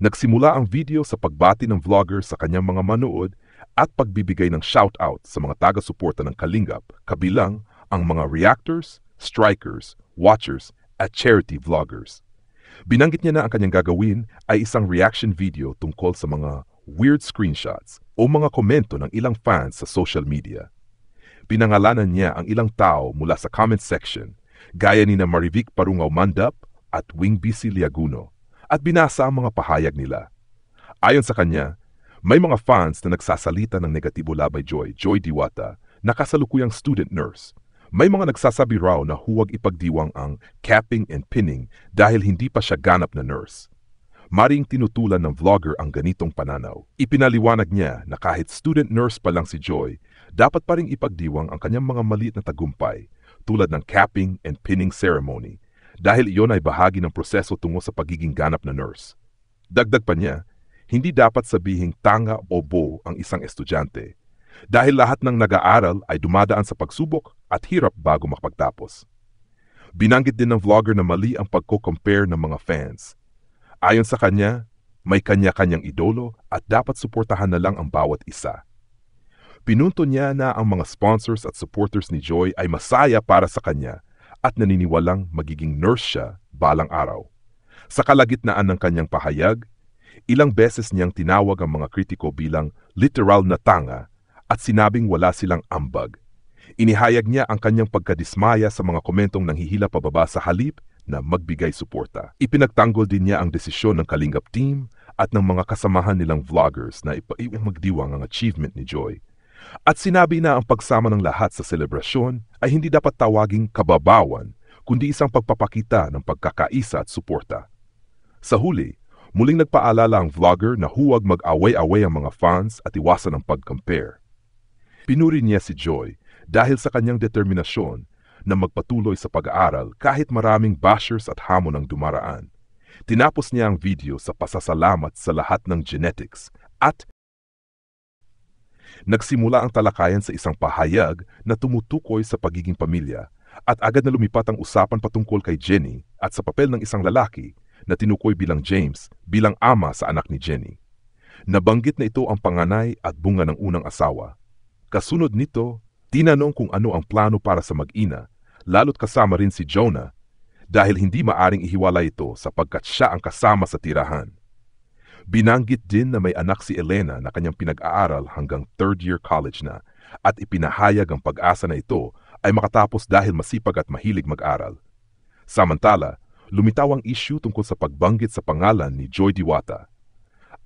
Nagsimula ang video sa pagbati ng vlogger sa kanyang mga manood at pagbibigay ng shoutout sa mga taga-suporta ng Kalingap, kabilang ang mga reactors, strikers, watchers at charity vloggers. Binanggit niya na ang kanyang gagawin ay isang reaction video tungkol sa mga weird screenshots o mga komento ng ilang fans sa social media. Pinangalanan niya ang ilang tao mula sa comment section, gaya ni na Marivic Parungaw Mandap at Wing BC Liaguno, at binasa ang mga pahayag nila. Ayon sa kanya, may mga fans na nagsasalita ng negatibo labay Joy Diwata na kasalukuyang student nurse. May mga nagsasabi raw na huwag ipagdiwang ang capping and pinning dahil hindi pa siya ganap na nurse. Maring tinutulan ng vlogger ang ganitong pananaw. Ipinaliwanag niya na kahit student nurse pa lang si Joy, dapat pa ring ipagdiwang ang kanyang mga maliit na tagumpay tulad ng capping and pinning ceremony dahil iyon ay bahagi ng proseso tungo sa pagiging ganap na nurse. Dagdag pa niya, hindi dapat sabihing tanga o bo ang isang estudyante dahil lahat ng nag-aaral ay dumadaan sa pagsubok at hirap bago makapagtapos. Binanggit din ng vlogger na mali ang pagko-compare ng mga fans. Ayon sa kanya, may kanya-kanyang idolo at dapat suportahan na lang ang bawat isa. Pinunto niya na ang mga sponsors at supporters ni Joy ay masaya para sa kanya at naniniwalang magiging nurse siya balang araw. Sa kalagitnaan ng kanyang pahayag, ilang beses niyang tinawag ang mga kritiko bilang literal na tanga at sinabing wala silang ambag. Inihayag niya ang kanyang pagkadismaya sa mga komentong nanghihila pababa sa halip na magbigay suporta. Ipinagtanggol din niya ang desisyon ng Kalingap team at ng mga kasamahan nilang vloggers na magdiwang ang achievement ni Joy. At sinabi na ang pagsama ng lahat sa selebrasyon ay hindi dapat tawaging kababawan, kundi isang pagpapakita ng pagkakaisa at suporta. Sa huli, muling nagpaalala ang vlogger na huwag mag-away-away ang mga fans at iwasan ang pag-compare. Pinuri niya si Joy dahil sa kanyang determinasyon na magpatuloy sa pag-aaral kahit maraming bashers at hamon ang dumaraan. Tinapos niya ang video sa pasasalamat sa lahat ng genetics at nagsimula ang talakayan sa isang pahayag na tumutukoy sa pagiging pamilya at agad na lumipat ang usapan patungkol kay Jenny at sa papel ng isang lalaki na tinukoy bilang James bilang ama sa anak ni Jenny. Nabanggit na ito ang panganay at bunga ng unang asawa. Kasunod nito, tinanong kung ano ang plano para sa mag-ina, lalo't kasama rin si Jonah dahil hindi maaring ihiwalay ito sapagkat siya ang kasama sa tirahan. Binanggit din na may anak si Elena na kanyang pinag-aaral hanggang third-year college na at ipinahayag ang pag-asa na ito ay makatapos dahil masipag at mahilig mag-aral. Samantala, lumitaw ang issue tungkol sa pagbanggit sa pangalan ni Joy Diwata.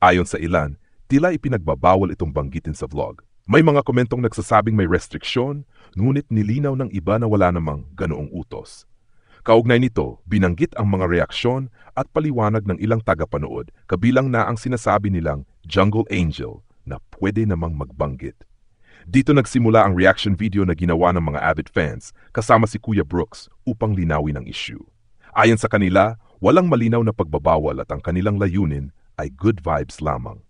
Ayon sa ilan, tila ipinagbabawal itong banggitin sa vlog. May mga komentong nagsasabing may restriksyon, ngunit nilinaw ng iba na wala namang ganoong utos. Kaugnay nito, binanggit ang mga reaksyon at paliwanag ng ilang tagapanood kabilang na ang sinasabi nilang Jungle Angel na pwede namang magbanggit. Dito nagsimula ang reaction video na ginawa ng mga avid fans kasama si Kuya Brooks upang linawin ang issue. Ayon sa kanila, walang malinaw na pagbabawal at ang kanilang layunin ay good vibes lamang.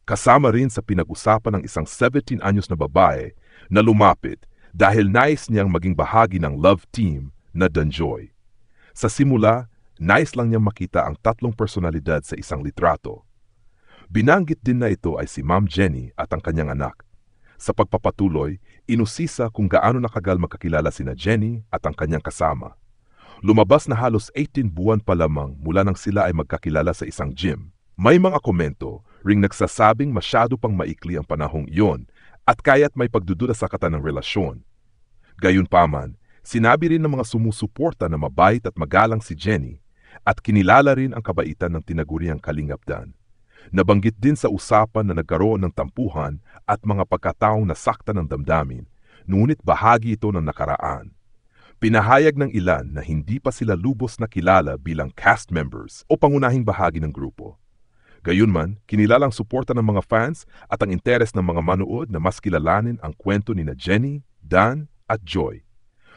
Kasama rin sa pinag-usapan ng isang 17 anyos na babae na lumapit dahil nais niyang maging bahagi ng love team na Danjoy. Sa simula, nais lang niyang makita ang tatlong personalidad sa isang litrato. Binanggit din na ito ay si Ma'am Jenny at ang kanyang anak. Sa pagpapatuloy, inusisa kung gaano nakagal magkakilala sina Jenny at ang kanyang kasama. Lumabas na halos 18 buwan pa lamang mula nang sila ay magkakilala sa isang gym. May mga komento ring nagsasabing masyado pang maikli ang panahong iyon at kaya't may pagdududa sa katan ng relasyon. Gayunpaman, sinabi rin ng mga sumusuporta na mabait at magalang si Jenny at kinilala rin ang kabaitan ng tinaguriang Kalingap Dan. Nabanggit din sa usapan na nagkaroon ng tampuhan at mga pagkataong nasakta ng damdamin, ngunit bahagi ito ng nakaraan. Pinahayag ng ilan na hindi pa sila lubos na kilala bilang cast members o pangunahing bahagi ng grupo. Gayunman, kinilalang suporta ng mga fans at ang interes ng mga manood na mas kilalanin ang kwento ni na Jenny, Dan at Joy.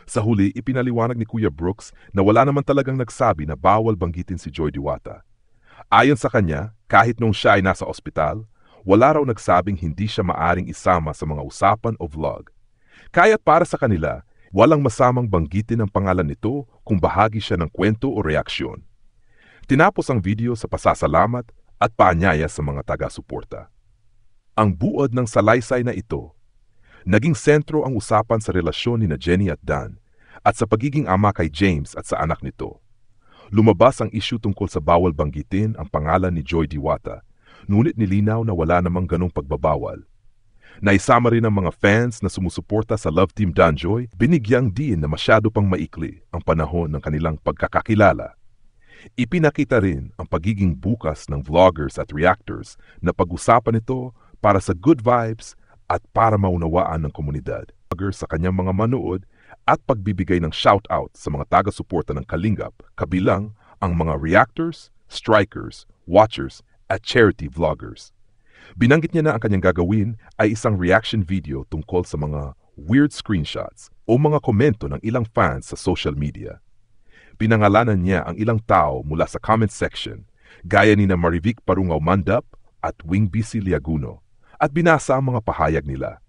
Sa huli, ipinaliwanag ni Kuya Brooks na wala naman talagang nagsabi na bawal banggitin si Joy Diwata. Ayon sa kanya, kahit nung siya ay nasa ospital, wala raw nagsabing hindi siya maaring isama sa mga usapan o vlog. Kaya't para sa kanila, walang masamang banggitin ang pangalan nito kung bahagi siya ng kwento o reaksyon. Tinapos ang video sa pasasalamat at paanyaya sa mga taga-suporta. Ang buod ng salaysay na ito, naging sentro ang usapan sa relasyon ni na Jenny at Dan at sa pagiging ama kay James at sa anak nito. Lumabas ang isyu tungkol sa bawal banggitin ang pangalan ni Joy Diwata, ngunit nilinaw na wala namang ganong pagbabawal. Naisama rin ang mga fans na sumusuporta sa Love Team Danjoy, binigyang diin na masyado pang maikli ang panahon ng kanilang pagkakakilala. Ipinakita rin ang pagiging bukas ng vloggers at reactors na pag-usapan ito para sa good vibes at para maunawaan ng komunidad. Sa kanyang mga manood at pagbibigay ng shoutout sa mga taga-suporta ng Kalingap, kabilang ang mga reactors, strikers, watchers at charity vloggers. Binanggit niya na ang kanyang gagawin ay isang reaction video tungkol sa mga weird screenshots o mga komento ng ilang fans sa social media. Pinangalanan niya ang ilang tao mula sa comment section, gaya ni na Marivic Parungaw Mandap at Wing BC Liaguno, at binasa ang mga pahayag nila.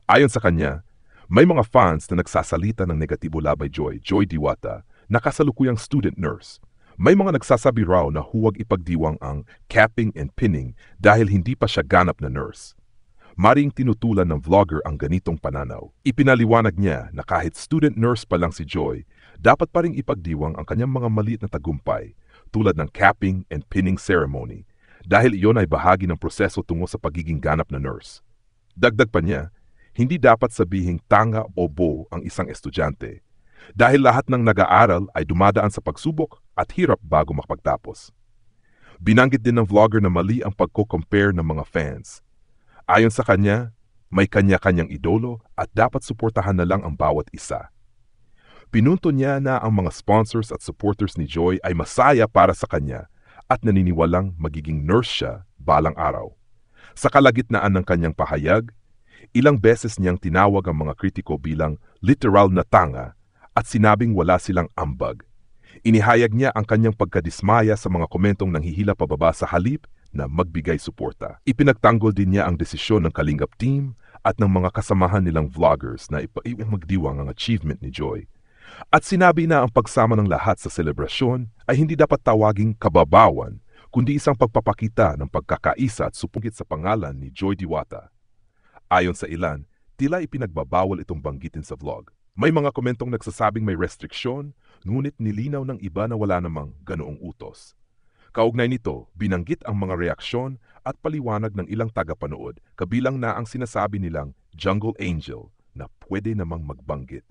Ayon sa kanya, may mga fans na nagsasalita ng negatibo labay Joy Diwata, na kasalukuyang student nurse. May mga nagsasabi raw na huwag ipagdiwang ang capping and pinning dahil hindi pa siya ganap na nurse. Maring tinutulan ng vlogger ang ganitong pananaw. Ipinaliwanag niya na kahit student nurse pa lang si Joy, dapat pa rin ipagdiwang ang kanyang mga maliit na tagumpay tulad ng capping and pinning ceremony dahil iyon ay bahagi ng proseso tungo sa pagiging ganap na nurse. Dagdag pa niya, hindi dapat sabihing tanga o bo ang isang estudyante dahil lahat ng nag-aaral ay dumadaan sa pagsubok at hirap bago makapagtapos. Binanggit din ng vlogger na mali ang pagko-compare ng mga fans. Ayon sa kanya, may kanya-kanyang idolo at dapat suportahan na lang ang bawat isa. Pinunto niya na ang mga sponsors at supporters ni Joy ay masaya para sa kanya at naniniwalang magiging nurse siya balang araw. Sa kalagitnaan ng kanyang pahayag, ilang beses niyang tinawag ang mga kritiko bilang literal na tanga at sinabing wala silang ambag. Inihayag niya ang kanyang pagkadismaya sa mga komentong nanghihila pababa sa halip na magbigay suporta. Ipinagtanggol din niya ang desisyon ng Kalingap team at ng mga kasamahan nilang vloggers na magdiwang ang achievement ni Joy. At sinabi na ang pagsama ng lahat sa selebrasyon ay hindi dapat tawaging kababawan, kundi isang pagpapakita ng pagkakaisa at supungkit sa pangalan ni Joy Diwata. Ayon sa ilan, tila ipinagbabawal itong banggitin sa vlog. May mga komentong nagsasabing may restriksyon, ngunit nilinaw ng iba na wala namang ganoong utos. Kaugnay nito, binanggit ang mga reaksyon at paliwanag ng ilang tagapanood, kabilang na ang sinasabi nilang Jungle Angel na pwede namang magbanggit.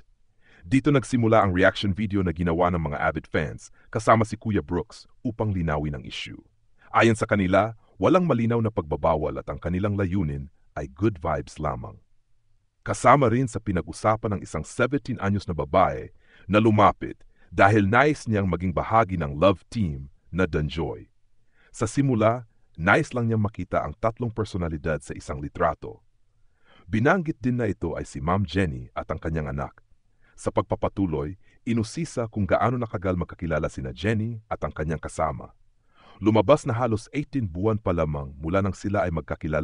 Dito nagsimula ang reaction video na ginawa ng mga avid fans kasama si Kuya Brooks upang linawin ang issue. Ayon sa kanila, walang malinaw na pagbabawal at ang kanilang layunin ay good vibes lamang. Kasama rin sa pinag-usapan ng isang 17 anyos na babae na lumapit dahil nais niyang maging bahagi ng love team na Danjoy. Sa simula, nais lang niyang makita ang tatlong personalidad sa isang litrato. Binanggit din na ito ay si Ma'am Jenny at ang kanyang anak. Sa pagpapatuloy, inusisa kung gaano nakagal magkakilala sina Jenny at ang kanyang kasama. Lumabas na halos 18 buwan pa lamang mula nang sila ay magkakilala